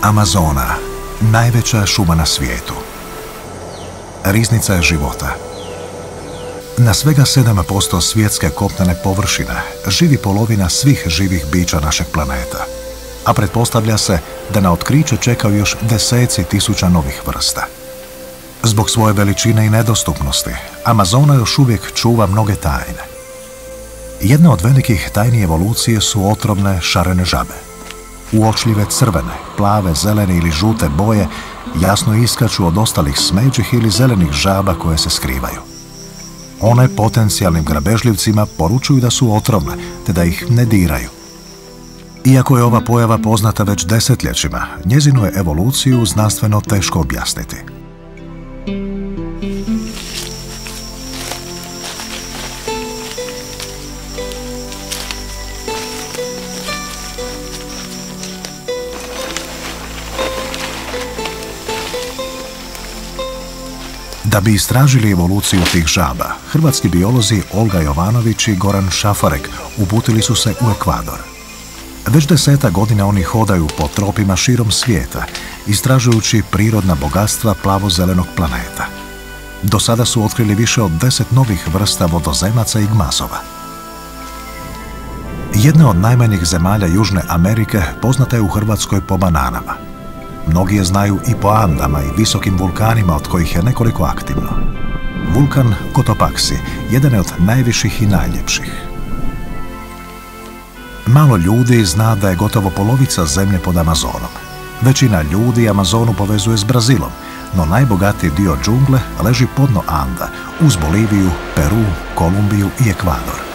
Amazona, najveća šuma na svijetu. Riznica je života. Na svega 7% svjetske kopnene površine živi polovina svih živih bića našeg planeta, a pretpostavlja se da na otkriće čekaju još deseci tisuća novih vrsta. Zbog svoje veličine i nedostupnosti, Amazona još uvijek čuva mnoge tajne. Jedna od velikih tajni evolucije su otrovne šarene žabe. Uočljive crvene, plave, zelene ili žute boje jasno iskaču od ostalih smeđih ili zelenih žaba koje se skrivaju. One potencijalnim grabežljivcima poručuju da su otrovne, te da ih ne diraju. Iako je ova pojava poznata već desetljećima, njezinu je evoluciju znanstveno teško objasniti. Da bi istražili evoluciju tih žaba, hrvatski biolozi Olga Jovanović i Goran Šafarek uputili su se u Ekvador. Već 10 godina oni hodaju po tropima širom svijeta, istražujući prirodna bogatstva plavo-zelenog planeta. Do sada su otkrili više od 10 novih vrsta vodozemaca i gmazova. Jedna od najmanjih zemalja Južne Amerike poznata je u Hrvatskoj po bananama. Mnogi je znaju i po Andama i visokim vulkanima, od kojih je nekoliko aktivno. Vulkan Cotopaxi jedan je od najviših i najljepših. Malo ljudi zna da je gotovo polovica zemlje pod Amazonom. Većina ljudi Amazonu povezuje s Brazilom, no najbogatiji dio džungle leži podno Anda, uz Boliviju, Peru, Kolumbiju i Ekvador.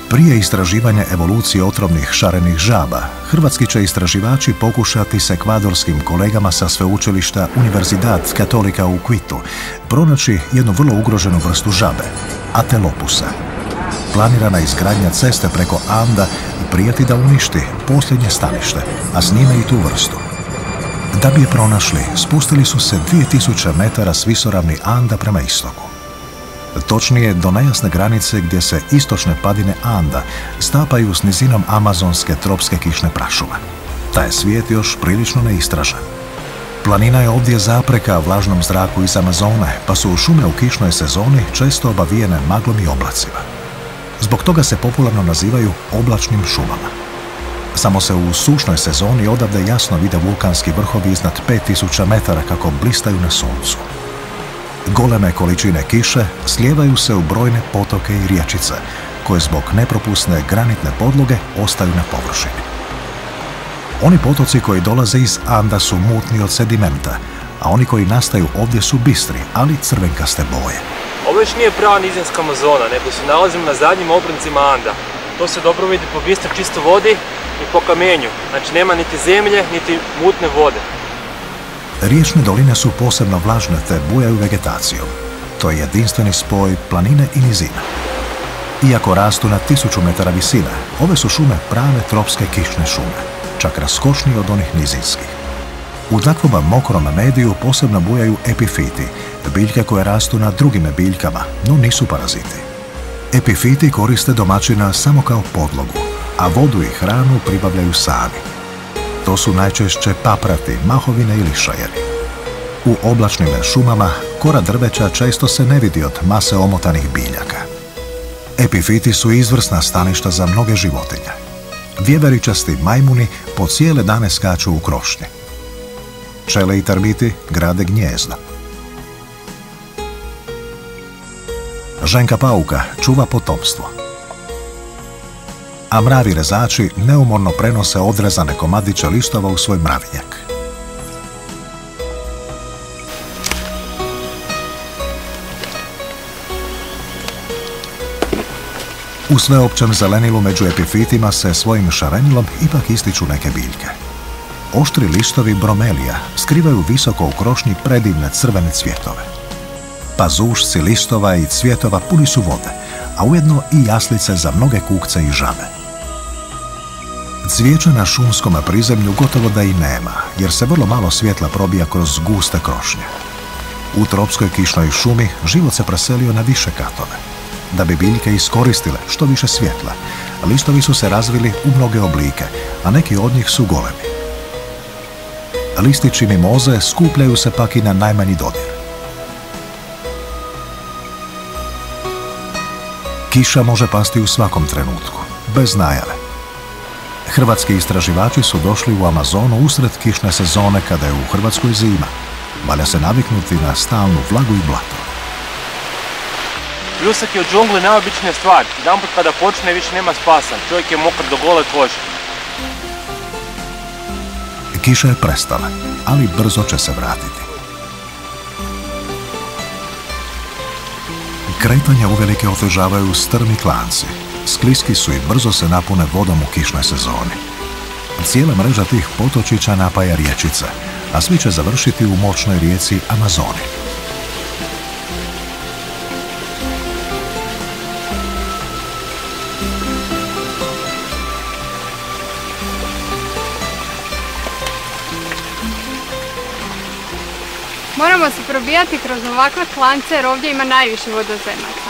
Prije istraživanja evolucije otrovnih šarenih žaba, hrvatski će istraživači pokušati s ekvadorskim kolegama sa sveučilišta Universidad Católica u Quitu pronaći jednu vrlo ugroženu vrstu žabe, Atelopusa. Planirana izgradnja ceste preko Anda prijeti da uništi posljednje stanište, a s njime i tu vrstu. Da bi je pronašli, spustili su se 2000 metara s visoravni Anda prema istoku. Točnije do nejasne granice gdje se istočne padine Anda stapaju s nizinom amazonske tropske kišne prašume. Taj je svijet još prilično neistražen. Planina je ovdje zapreka vlažnom zraku iz Amazone, pa su šume u kišnoj sezoni često obavijene maglom i oblacima. Zbog toga se popularno nazivaju oblačnim šumama. Samo se u sušnoj sezoni odavde jasno vide vulkanski vrhovi iznad 5000 metara kako blistaju na suncu. Goleme količine kiše slijevaju se u brojne potoke i riječice, koje zbog nepropusne granitne podloge ostaju na površini. Oni potoci koji dolaze iz Anda su mutni od sedimenta, a oni koji nastaju ovdje su bistri, ali crvenkaste boje. Ovo još nije prava nizinska Amazona, nego se nalazimo na zadnjim obroncima Anda. To se dobro vidi po bistroj čistoj vodi i po kamenju, znači nema niti zemlje, niti mutne vode. Riječne doline su posebno vlažne te bujaju vegetacijom. To je jedinstveni spoj planine i nizina. Iako rastu na 1000 metara visine, ove su šume prave tropske kišne šume, čak raskošnije od onih nizinskih. U takvom mokrom mediju posebno bujaju epifiti, biljke koje rastu na drugim biljkama, no nisu paraziti. Epifiti koriste domaćina samo kao podlogu, a vodu i hranu pribavljaju sami. To su najčešće paprati, mahovine ili šajeri. U oblačnim šumama kora drveća često se ne vidi od mase omotanih biljaka. Epifiti su izvrsna staništa za mnoge životinje. Vjeveričasti majmuni po cijele dane skaču u krošnje. Pčele i termiti grade gnijezda. Ženka pauka čuva potomstvo. A mravi rezači neumorno prenose odrezane komadiće listova u svoj mravinjak. U sveopćem zelenilu među epifitima se svojim šarenilom ipak ističu neke biljke. Oštri listovi bromelija skrivaju visoko u krošnji predivne crvene cvjetove. Pazušci listova i cvjetova puni su vode, a ujedno i jaslice za mnoge kukce i žabe. Cvijeća na šumskom prizemlju gotovo da i nema, jer se vrlo malo svjetla probija kroz guste krošnje. U tropskoj kišnoj šumi život se preselio na više katove. Da bi biljke iskoristile što više svjetla, listovi su se razvili u mnoge oblike, a neki od njih su golemi. Listići mimoze skupljaju se pak i na najmanji dodir. Kiša može pasti u svakom trenutku, bez najave. Hrvatski istraživači su došli u Amazonu usred kišne sezone kada je u Hrvatskoj zima. Valja se naviknuti na stalnu vlagu i blato. Pljusak je u džungli najobičnija stvar. Jedanput kada počne više nema spasa. Čovjek je mokar do gole kože. Kiša je prestala, ali brzo će se vratiti. Kretanja uvelike otežavaju strmi klanci. Skliski su i brzo se napune vodom u kišnoj sezoni. Cijela mreža tih potočića napaja rječice, a svi će završiti u moćnoj rijeci Amazoni. Moramo se probijati kroz ovakve klance jer ovdje ima najviše vodozemaca.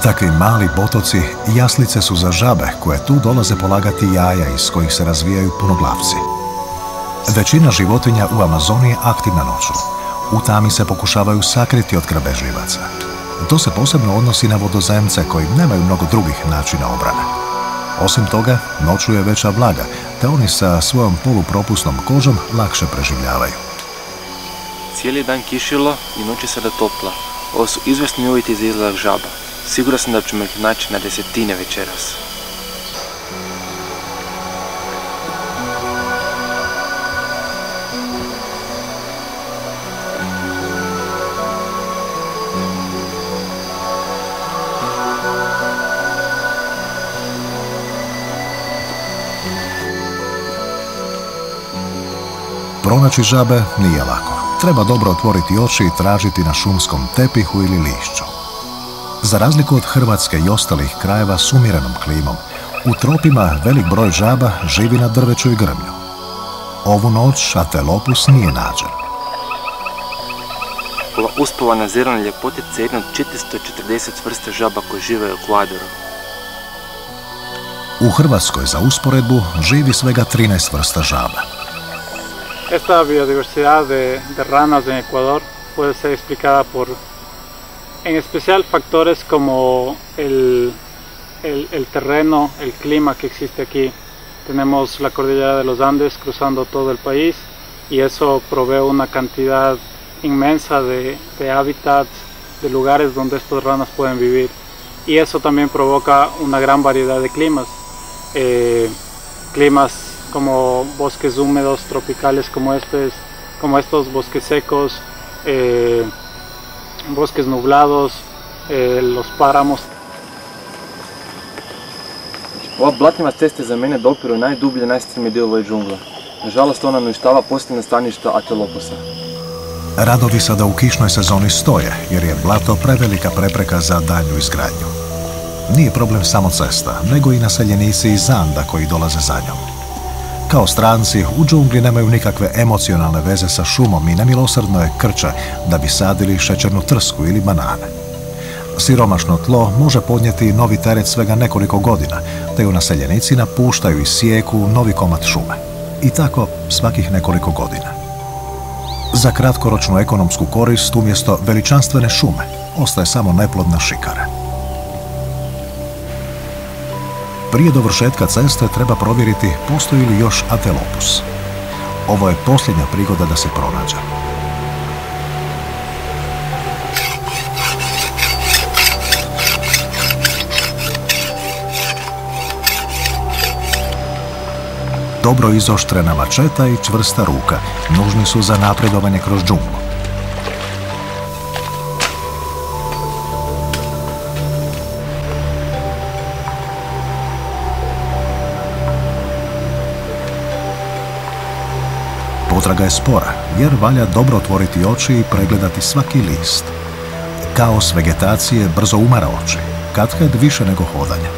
Takvi mali potoci jaslice su za žabe koje tu dolaze polagati jaja iz kojih se razvijaju punoglavci. Većina životinja u Amazoni je aktivna noću. U tami se pokušavaju sakriti od grabežljivaca. To se posebno odnosi na vodozemce koji nemaju mnogo drugih načina obrane. Osim toga, noću je veća vlaga, te oni sa svojom polupropusnom kožom lakše preživljavaju. Cijeli dan kišilo i noć je sada topla. Ovo su izvrsni uvjeti za izlazak žaba. Siguran sam da ćemo ih naći na desetine večeras. Pronaći žabe nije lako. Treba dobro otvoriti oči i tražiti na šumskom tepihu ili lišću. Za razliku od Hrvatske i ostalih krajeva s umjerenom klimom, u tropima velik broj žaba živi na drveću i grmlju. Ovu noć atelopus nije nađen. Ova uspavana zelena ljepotica je jedna od 440 vrsta žaba koje žive u Ekvadoru. U Hrvatskoj za usporedbu živi svega 13 vrsta žaba. Esta biodiversidad de ranas en Ecuador puede ser explicada por, en especial, factores como el terreno, el clima que existe aquí. Tenemos la cordillera de los Andes cruzando todo el país y eso provee una cantidad inmensa de hábitats, de lugares donde estas ranas pueden vivir. Y eso también provoca una gran variedad de climas. Climas como bosques húmedos tropicales como estos bosques secos, bosques nublados, los páramos. Ova blatnjava cesta za mene dopiru najdublje, najstrmije dijelove džungle. Nažalost, ona uništava posljednja staništa atelopusa. Radovi sada u kišnoj sezoni stoje, jer je blato prevelika prepreka za daljnju izgradnju. Nije problem samo cesta, nego i naseljenici iz Anda koji dolaze za njom. Kao stranci, u džungli nemaju nikakve emocionalne veze sa šumom i nemilosrdno je krče da bi sadili šećernu trsku ili banane. Siromašno tlo može podnijeti novi teret svega nekoliko godina, te ju naseljenici napuštaju i sijeku novi komad šume. I tako svakih nekoliko godina. Za kratkoročnu ekonomsku korist umjesto veličanstvene šume ostaje samo neplodna šikara. Prije dovršetka ceste treba provjeriti postoji li još atelopus. Ovo je posljednja prigoda da se pronađe. Dobro izoštrena mačeta i čvrsta ruka nužni su za napredovanje kroz džunglu. Potraga je spora, jer valja dobro otvoriti oči i pregledati svaki list. Kaos vegetacije brzo umara oči, katkad više nego hodanja.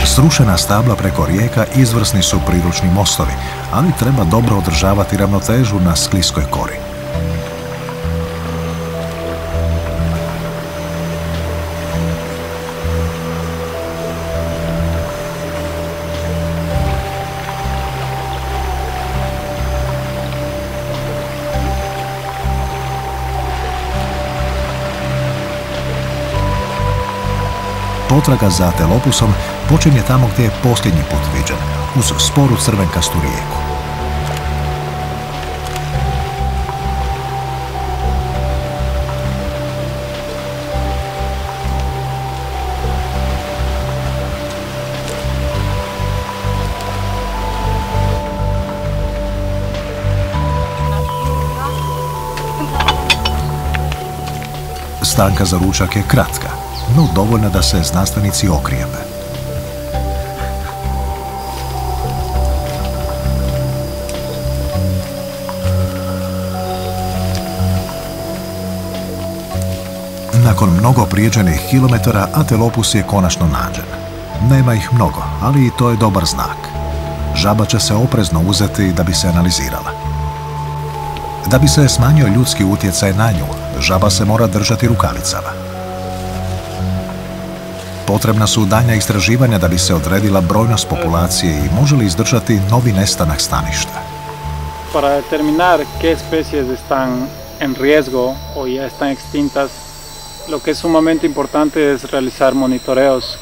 Srušena stabla preko rijeka izvrsni su priručni mostovi, ali treba dobro održavati ravnotežu na skliskoj kori. Potraga za atelopusom počinje tamo gdje je posljednji put viđen, uz sporu crvenkastu rijeku. Stanka za ručak je kratka, no dovoljna da se znanstvenici okrijeme. Nakon mnogo prijeđenih kilometara, atelopus je konačno nađen. Nema ih mnogo, ali i to je dobar znak. Žaba će se oprezno uzeti da bi se analizirala. Da bi se smanjio ljudski utjecaj na nju, žaba se mora držati rukavicama. Potrebna su daljnja istraživanja da bi se odredila brojnost populacije i može li izdržati novi nestanak staništa. Para determinar qué especies están en riesgo o ya están extintas, lo que es sumamente importante es realizar monitoreos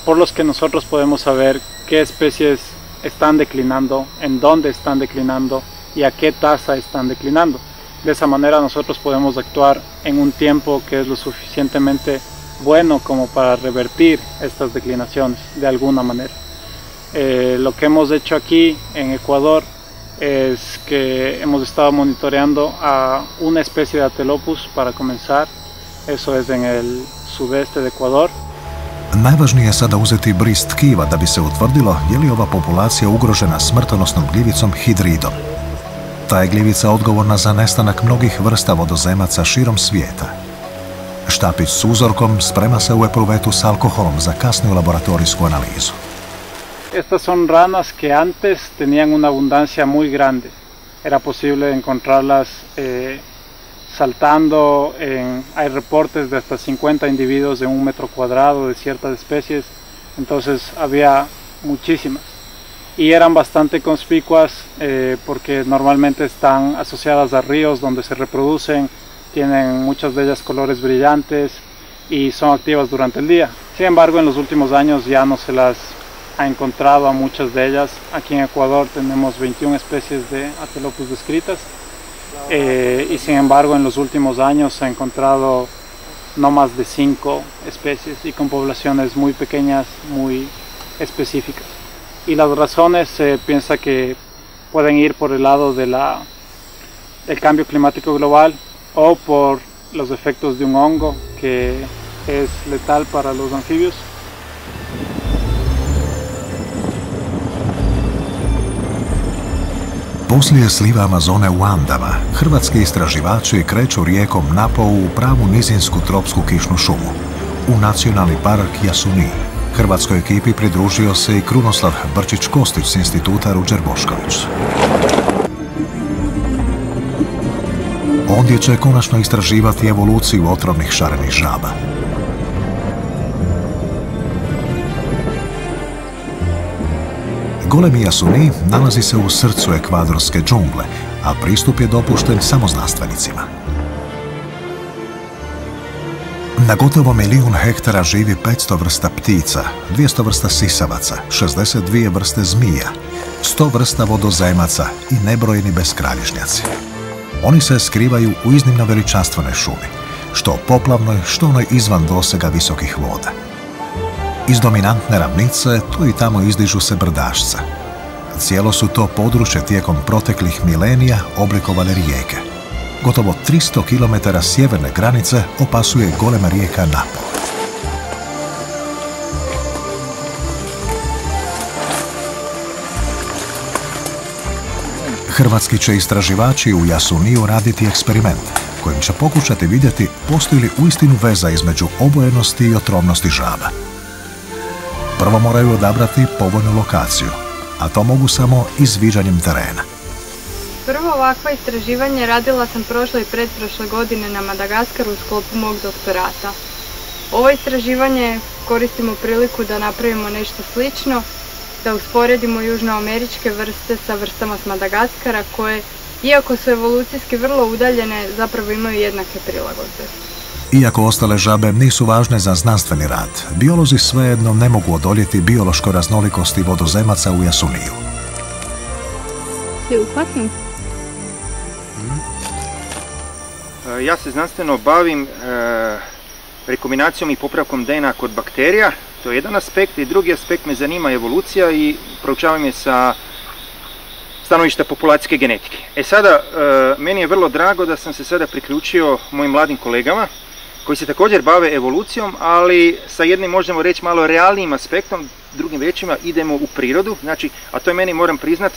por los que nosotros podemos saber qué especies están declinando, en dónde están declinando y a qué tasa están declinando. De esa manera nosotros podemos actuar en un tiempo que es lo suficientemente bueno como para revertir estas declinaciones de alguna manera. Lo que hemos hecho aquí en Ecuador es que hemos estado monitoreando a una especie de atelopus para comenzar, eso es en el sudeste de Ecuador. Najvažnije je sada uzeti bris tkiva da bi se utvrdilo je li ova populacija ugrožena smrtonosnom gljivicom hidridom. Ta je gljivica odgovorna za nestanak mnogih vrsta vodozemaca širom svijeta. Štapić s uzorkom sprema se u epruvetu s alkoholom za kasniju laboratorijsku analizu. Estas son ranas que antes tenían una abundancia muy grande. Era posible encontrarlas saltando, hay reportes de hasta 50 individuos de 1 metro cuadrado de ciertas especies, entonces había muchísimas. Y eran bastante conspicuas porque normalmente están asociadas a ríos donde se reproducen, tienen muchas de ellas colores brillantes y son activas durante el día. Sin embargo, en los últimos años ya no se las ha encontrado a muchas de ellas. Aquí en Ecuador tenemos 21 especies de atelopus descritas y sin embargo en los últimos años se ha encontrado no más de 5 especies y con poblaciones muy pequeñas, muy específicas. Y las razones se piensa que pueden ir por el lado del cambio climático global o por los efectos de un hongo que es letal para los anfibios. Poslije sliva Amazone u Andama, hrvatski istraživači kreću rijekom Napo u pravu nizinsku tropsku kišnu šumu, u nacionalni park Jasuni. Hrvatskoj ekipi pridružio se i Krunoslav Brčić-Kostić s instituta Ruđer Bošković. Ondje će konačno istraživati evoluciju otrovnih šarenih žaba. Golemi Jasuni nalazi se u srcu ekvadorske džungle, a pristup je dopušten samo znanstvenicima. Na gotovo 1 milijun hektara živi 500 vrsta ptica, 200 vrsta sisavaca, 62 vrste zmija, 100 vrsta vodozemaca i nebrojeni beskralježnjaci. Oni se skrivaju u iznimno veličanstvenoj šumi, što poplavnoj, što onoj izvan dosega visokih voda. Iz dominantne ravnice tu i tamo izdižu se brdašca. Cijelo su to područje tijekom proteklih milenija oblikovale rijeke. Gotovo 300 km sjeverne granice opasuje golema rijeka Napo. Hrvatski će istraživači u Jasuniju raditi eksperiment kojim će pokušati vidjeti postoji li uistinu veza između obojenosti i otrovnosti žaba. Prvo moraju odabrati povoljnu lokaciju, a to mogu samo izviđanjem terena. Prvo ovakva istraživanje radila sam prošle i pretprošle godine na Madagaskaru u sklopu mog doktorata. Ovo istraživanje koristimo priliku da napravimo nešto slično, da usporedimo južnoameričke vrste sa vrstama s Madagaskara koje, iako su evolucijski vrlo udaljene, zapravo imaju jednake prilagodbe. Iako ostale žabe nisu važne za znanstveni rad, biolozi svejedno ne mogu odoljeti biološkoj raznolikosti vodozemaca u Jasuniju. Ja se znanstveno bavim rekombinacijom i popravkom DNA kod bakterija, to je jedan aspekt, i drugi aspekt me zanima evolucija i proučavam je sa stanovišta populacijske genetike. Sada, meni je vrlo drago da sam se sada priključio mojim mladim kolegama koji se također bave evolucijom, ali sa jednim, možemo reći, malo realnijim aspektom, drugim riječima idemo u prirodu, znači, a to je meni, moram priznat,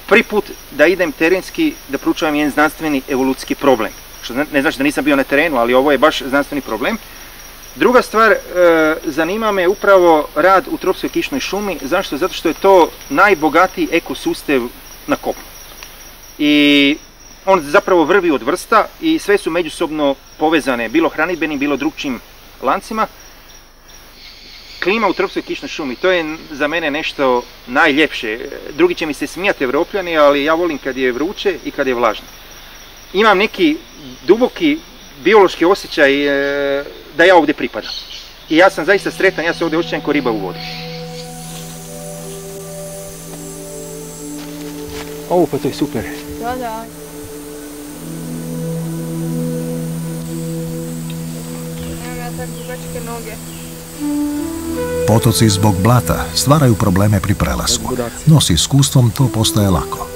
prvi put da idem terenski da proučavam jedan znanstveni evolucijski problem. Što ne znači da nisam bio na terenu, ali ovo je baš znanstveni problem. Druga stvar, zanima me upravo rad u tropskoj kišnoj šumi. Zašto? Zato što je to najbogatiji ekosustav na kopnu. I on zapravo vrvi od vrsta i sve su međusobno povezane, bilo hranidbenim, bilo drugčijim lancima. Klima u tropskoj kišnoj šumi, to je za mene nešto najljepše. Drugi će mi se smijati Evropljani, ali ja volim kad je vruće i kad je vlažno. Imam neki duboki biološki osjećaj da ja ovdje pripadam. I ja sam zaista sretan, ja se ovdje osjećam kao riba u vodi. Ovo pa to je super. Da. Nemam ja tako dugačke noge. Potoci zbog blata stvaraju probleme pri prelasku, no s iskustvom to postaje lako.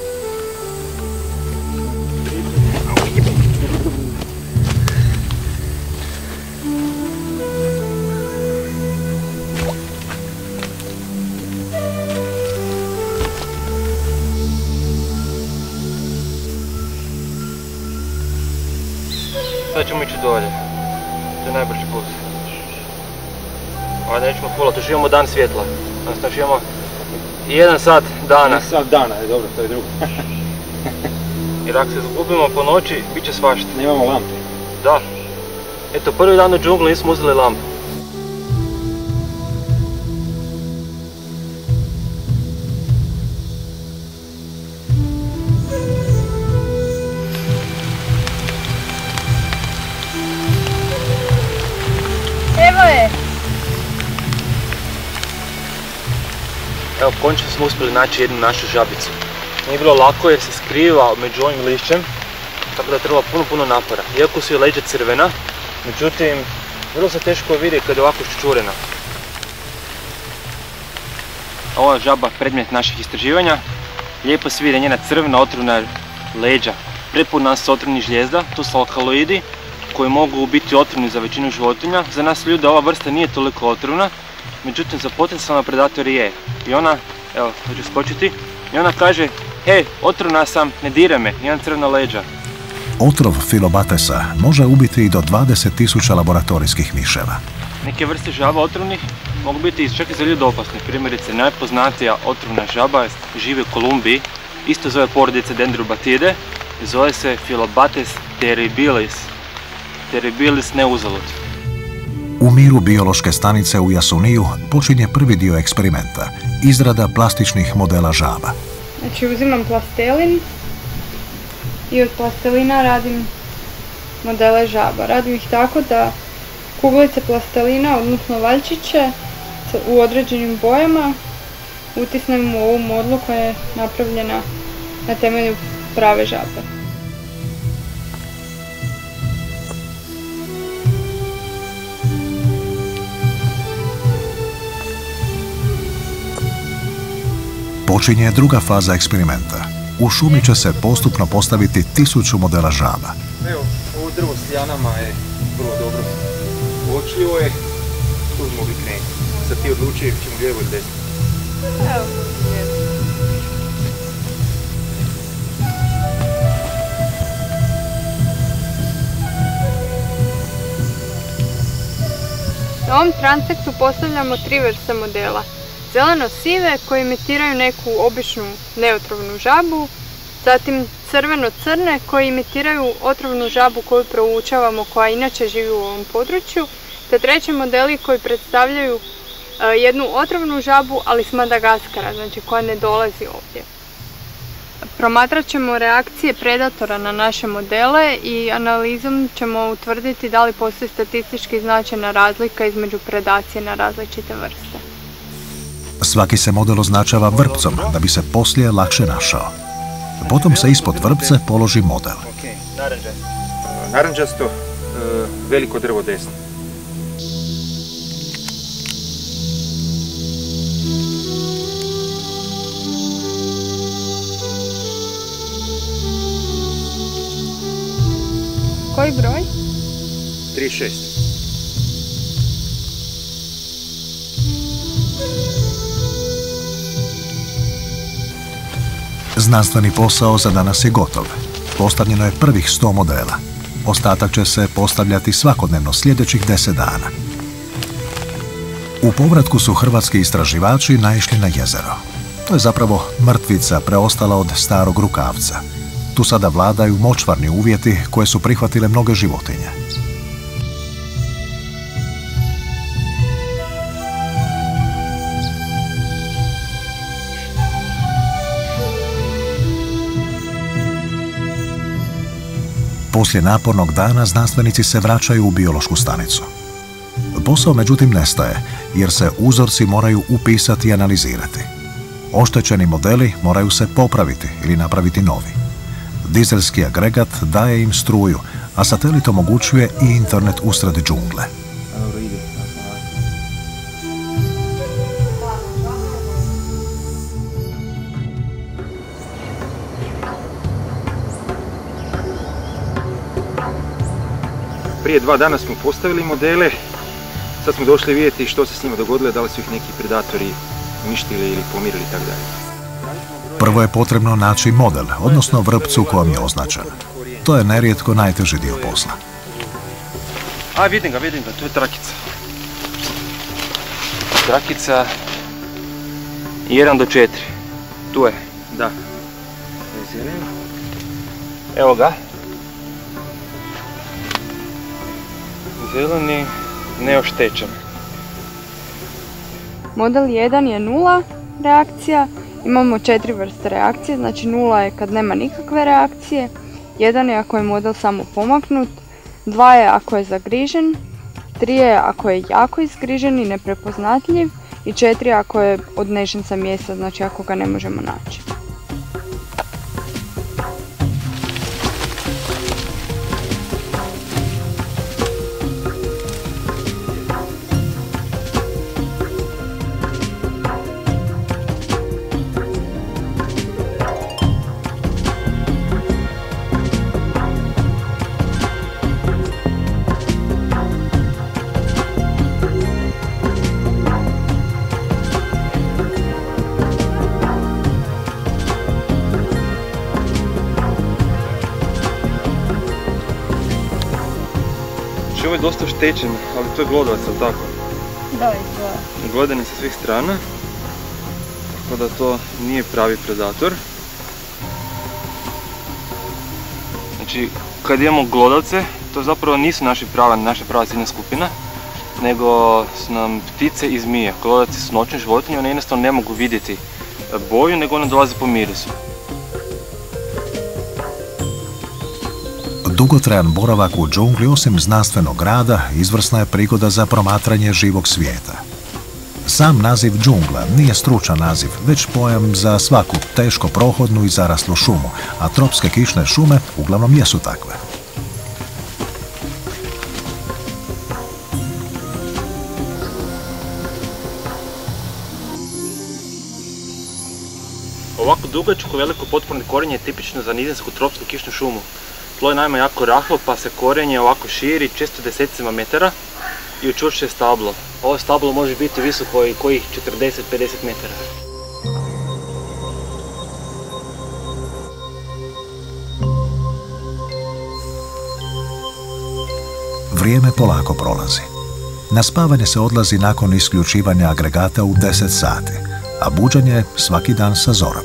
Sad ćemo ići dolje. To je najbrži put. Ali nećemo fulati, još imamo dan svjetla. Znači imamo 1 sat dana. 1 sat dana, je dobro, to je drugo. Jer ako se izgubimo po noći, bit će svašta. Nemamo lampe. Da. Eto, prvi dan u džungli nismo uzeli lampu. Evo, končno smo uspjeli naći jednu našu žabicu. Nije bilo lako jer se skriva među ovim lišćem, tako da je trebalo puno napora. Iako su joj leđa crvena, međutim, vrlo se teško vidi kad je ovako ščurena. Ova žaba predmet naših istraživanja. Lijepo se vidi njena crvena otrovna leđa. Prepuna su otrovnih žlijezda, to su alkaloidi koji mogu biti otrovni za većinu životinja. Za nas ljude ova vrsta nije toliko otrovna, međutim za potencijalne predatore je. I ona, evo, hoću skočiti, i ona kaže, hej, otrovna sam, ne diraj me, imam crvena leđa. Otrov Filobatesa može ubiti i do 20.000 laboratorijskih miševa. Neke vrste žaba otrovnih mogu biti čak i za ljude opasne. Primjerice, najpoznatija otrovna žaba živi u Kolumbiji, isto zove porodice Dendrobatidae, zove se Filobates terribilis. Terribilis ne uzalud. U miru biološke stanice u Jasuniju počinje prvi dio eksperimenta, izrada plastičnih modela žaba. Znači uzimam plastelin i od plastelina radim modele žaba. Radim ih tako da kuglice plastelina, odnosno valjčiće u određenim bojama utisnem u ovu modlu koja je napravljena na temelju prave žabe. Počinje druga faza eksperimenta. U šumi će se postupno postaviti 1000 modela žaba. Evo, ovo drvo s lijanama je vrlo dobro uočljivo je. Tu bi mogli krenuti. Sad ti odlučuje ćemo lijevo ili desno. Evo, na ovom transektu postavljamo 3 vrste modela. Zeleno-sive koji imitiraju neku običnu neotrovnu žabu, zatim crveno-crne koji imitiraju otrovnu žabu koju proučavamo, koja inače živi u ovom području, te treći modeli koji predstavljaju jednu otrovnu žabu, ali s Madagaskara, znači koja ne dolazi ovdje. Promatrat ćemo reakcije predatora na naše modele i analizom ćemo utvrditi da li postoji statistički značajna razlika između predacije na različite vrste. Svaki se model označava vrpcom da bi se poslije lakše našao. Potom se ispod vrpce položi model. Naranđasto, veliko drvo desno. Koji broj? 36. Znanstveni posao za danas je gotov. Postavljeno je prvih 100 modela. Ostatak će se postavljati svakodnevno sljedećih 10 dana. U povratku su hrvatski istraživači naišli na jezero. To je zapravo mrtvica preostala od starog rukavca. Tu sada vladaju močvarni uvjeti koje su prihvatile mnoge životinje. Poslije napornog dana znanstvenici se vraćaju u biološku stanicu. Posao međutim nestaje, jer se uzorci moraju upisati i analizirati. Oštećeni modeli moraju se popraviti ili napraviti novi. Dizelski agregat daje im struju, a satelit omogućuje i internet usred džungle. Prije 2 dana smo postavili modele, sad smo došli vidjeti što se s njima dogodilo, da li su ih neki predatori uništili ili pomirili i tako dalje. Prvo je potrebno naći model, odnosno vrpcu kojom je označen. To je nerijetko najteži dio posla. A, vidim ga, tu je trakica. Trakica 1 do 4. Tu je. Da. Evo ga. Zeleni, neoštećen. Model 1 je 0 reakcija. Imamo 4 vrste reakcije, znači 0 je kad nema nikakve reakcije, 1 je ako je model samo pomaknut, 2 je ako je zagrižen, 3 je ako je jako izgrižen i neprepoznatljiv i 4 ako je odnešen sa mjesta, znači ako ga ne možemo naći. Ovo je dosta oštećen, ali to je glodavac, ali tako? Da, izgleda. Gledan je sa svih strana, tako da to nije pravi predator. Znači, kad imamo glodavce, to zapravo nisu naša prava ciljna skupina, nego su nam ptice i zmije. Glodavci su noćne životinje, one jednostavno ne mogu vidjeti boju, nego one dolaze po mirisu. Dugotrajan boravak u džungli, osim znanstvenog rada, izvrsna je prigoda za promatranje živog svijeta. Sam naziv džungla nije stručan naziv, već pojam za svaku teško prohodnu i zaraslu šumu, a tropske kišne šume uglavnom jesu takve. Ovako dugačko veliko potporno korijenje je tipično za nizinsku tropsku kišnu šumu. Tlo je naime jako rahlo, pa se korijenje ovako širi, često desecima metara i učvršćuje stablo. Ovo stablo može biti visoko i kojih 40-50 metara. Vrijeme polako prolazi. Na spavanje se odlazi nakon isključivanja agregata u 10 sati, a buđenje je svaki dan sa zorom.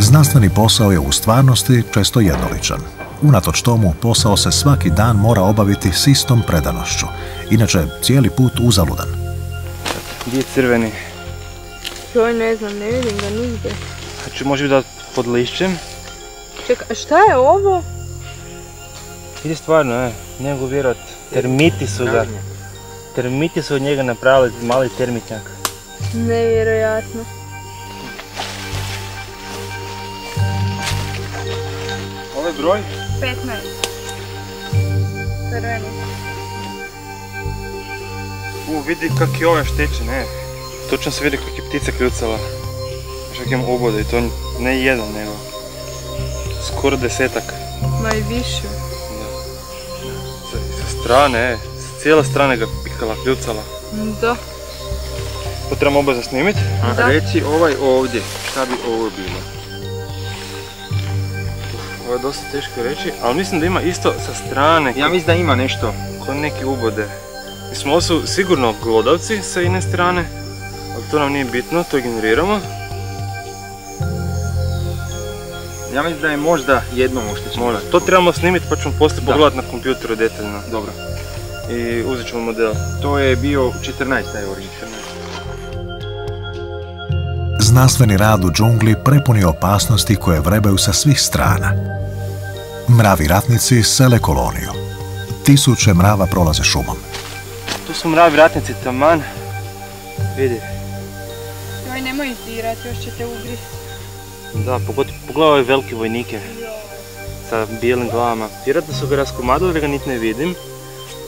Znanstveni posao je u stvarnosti često jednoličan. Unatoč tomu, posao se svaki dan mora obaviti s istom predanošću. Inače, cijeli put uzaludan. Gdje je crveni? Joj, ne znam, ne vidim ga nigdje. Znači, može biti da pod lišćem? Čekaj, šta je ovo? Vidi stvarno, ne mogu vjerovat. Termiti su od njega napravili mali termitnjak. Nevjerojatno. Ovaj broj? 15. Crveni. Vidi kak je ovaj štećen, Točno se vidi kak je ptica kljucala. Čak imam obode i to ne jedan, nego skoro 10-ak. Ma i više. Sa strane, s cijele strane ga pikala, kljucala. Da. To trebamo oba zasnimiti. Da. Reci ovaj ovdje, šta bi ovo bilo? Ovo je dosta teško reći, ali mislim da ima isto sa strane. Ja mislim da ima nešto. Ko neki ubode. Mislim, ovo su sigurno glodavci sa jedne strane, ali to nam nije bitno, to ignoriramo. Ja mislim da je možda jednom oštećeno. Možda. To trebamo snimiti pa ćemo poslije pogledati na kompjuteru detaljno. Dobro. I uzet ćemo model. To je bio 14. taj oranž. Znanstveni rad u džungli prepun je opasnosti koje vrebaju sa svih strana. Mravi ratnici sele koloniju. Tisuće mrava prolaze šumom. Tu su mravi ratnici taman. Vidi. Joj, nemoj izdirati, još će te ugristi. Da, pogledaj ove velike vojnike sa bijelim glavama. Vjerojatno su ga raskomadili da ga niti ne vidim,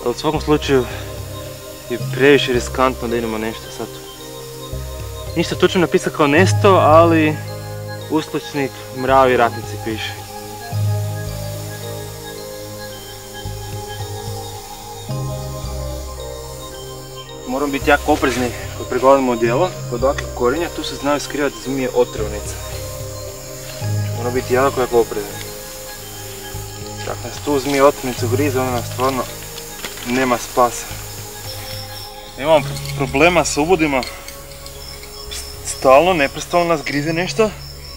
ali u svakom slučaju je previše riskantno da idemo nešto sad. Ništa točno napisao kao nesto, ali uskličnik mravi ratnici piše. Moramo biti jako oprezni kad pregledamo odijelo. Kod ovakvih korenja tu se znaju skrivati zmije otrovnice. Moramo biti jako oprezni. Čak nas tu zmije otrovnicu grize, onda nas stvarno nema spasa. Imamo problema s ubodima. Stalno, neprestano nas grize nešto.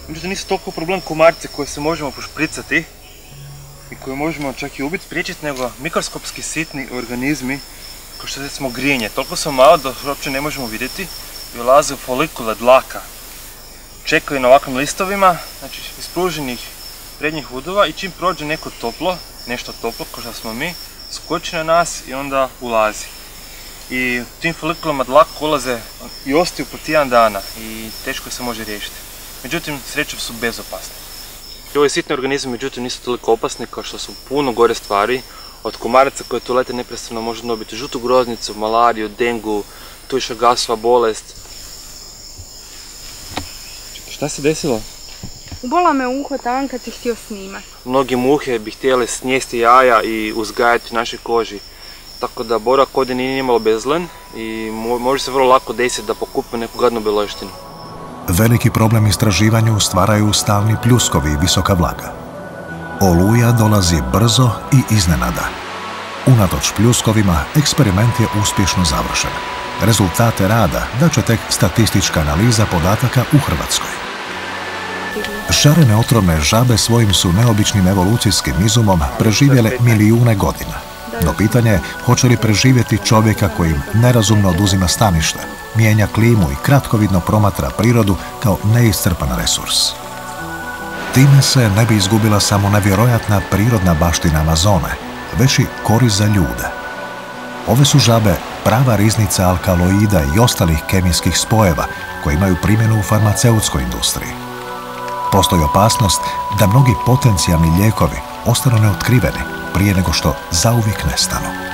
Međutim, nisu toliko problem komarce koje se možemo pošpricati i koje možemo čak i ubiti, spriječiti, nego mikroskopski sitni organizmi kao što recimo grijenje. Toliko su malo da uopće ne možemo vidjeti i ulaze u folikule dlaka. Čekaju na ovakvim listovima, znači ispruženih prednjih udova i čim prođe nešto toplo, kao što smo mi, skoči na nas i onda ulazi. I u tim folikulama dlaka ulaze i ostaju po tjedan dana i teško se može riješiti. Međutim, srećom su bezopasni. I ovi sitni organizmi, međutim, nisu toliko opasni kao što su puno gore stvari. Od komaraca koje tu lete neprestano može dobiti žutu groznicu, malariju, dengu, tujša gasova bolest. Čekaj, šta se desilo? Ubola me uho taman kad si htio snimat. Mnogi muhe bi htjeli snijesti jaja i uzgajati u našoj koži. Tako da boravak ovdje nije nimalo bezlen i može se vrlo lako desiti da pokupe neku gadnu beloštinu. Veliki problem istraživanju stvaraju stalni pljuskovi i visoka vlaga. Oluja dolazi brzo i iznenada. Unatoč pljuskovima, eksperiment je uspješno završen. Rezultate rada daće tek statistička analiza podataka u Hrvatskoj. Šarene otrovne žabe svojim su neobičnim evolucijskim izumom preživjele milijune godina. No pitanje je hoće li preživjeti čovjeka koji im nerazumno oduzima stanište, mijenja klimu i kratkovidno promatra prirodu kao neiscrpan resurs. Time se ne bi izgubila samo nevjerojatna prirodna baština Amazone, već i korist za ljude. Ove su žabe prava riznica alkaloida i ostalih kemijskih spojeva koji imaju primjenu u farmaceutskoj industriji. Postoji opasnost da mnogi potencijalni lijekovi ostanu neotkriveni prije nego što zauvijek nestanu.